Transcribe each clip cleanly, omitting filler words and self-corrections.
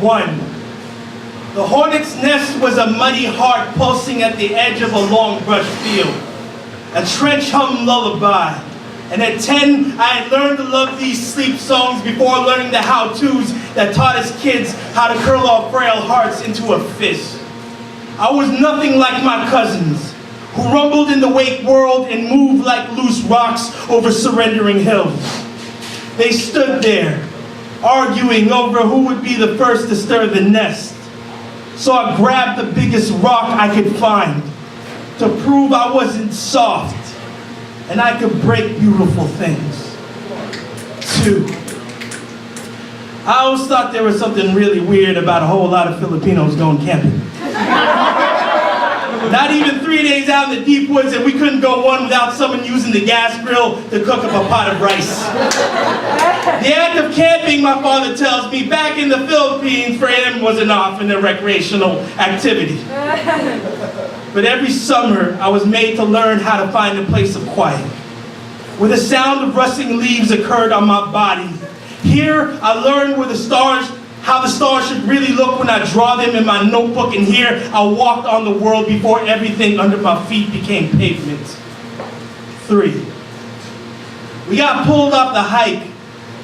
1. The hornet's nest was a muddy heart pulsing at the edge of a long brush field, a trench hum lullaby. And at 10, I had learned to love these sleep songs before learning the how-tos that taught us kids how to curl our frail hearts into a fist. I was nothing like my cousins, who rumbled in the wake world and moved like loose rocks over surrendering hills. They stood there, arguing over who would be the first to stir the nest. So I grabbed the biggest rock I could find to prove I wasn't soft and I could break beautiful things. 2. I always thought there was something really weird about a whole lot of Filipinos going camping. Not even 3 days out in the deep woods, and we couldn't go one without someone using the gas grill to cook up a pot of rice. The act of camping, my father tells me, back in the Philippines, for him was an often a recreational activity. But every summer, I was made to learn how to find a place of quiet, where the sound of rustling leaves occurred on my body. Here, I learned how the stars should really look when I draw them in my notebook, and here I walked on the world before everything under my feet became pavement. 3. We got pulled off the hike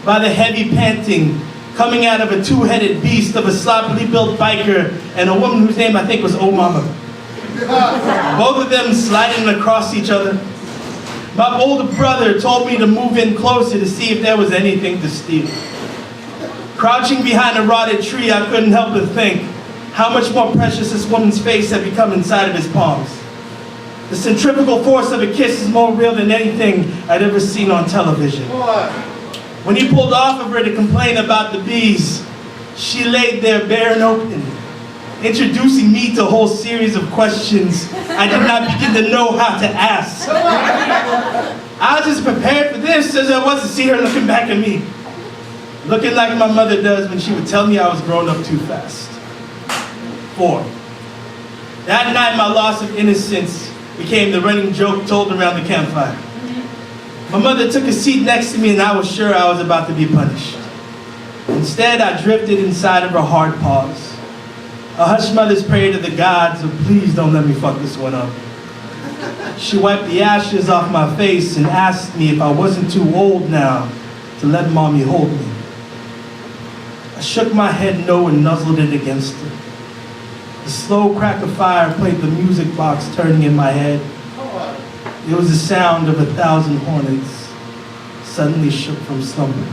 by the heavy panting coming out of a two-headed beast of a sloppily built biker and a woman whose name I think was Oh Mama. Both of them sliding across each other. My older brother told me to move in closer to see if there was anything to steal. Crouching behind a rotted tree, I couldn't help but think how much more precious this woman's face had become inside of his palms. The centrifugal force of a kiss is more real than anything I'd ever seen on television. When he pulled off of her to complain about the bees, she laid there bare and open, introducing me to a whole series of questions I did not begin to know how to ask. I was as prepared for this as I was to see her looking back at me. Looking like my mother does when she would tell me I was growing up too fast. 4. That night, my loss of innocence became the running joke told around the campfire. My mother took a seat next to me and I was sure I was about to be punished. Instead, I drifted inside of her hard paws. A hush mother's prayer to the gods of please don't let me fuck this one up. She wiped the ashes off my face and asked me if I wasn't too old now to let mommy hold me. I shook my head no and nuzzled it against her. The slow crack of fire played the music box turning in my head. It was the sound of 1,000 hornets suddenly shook from slumber.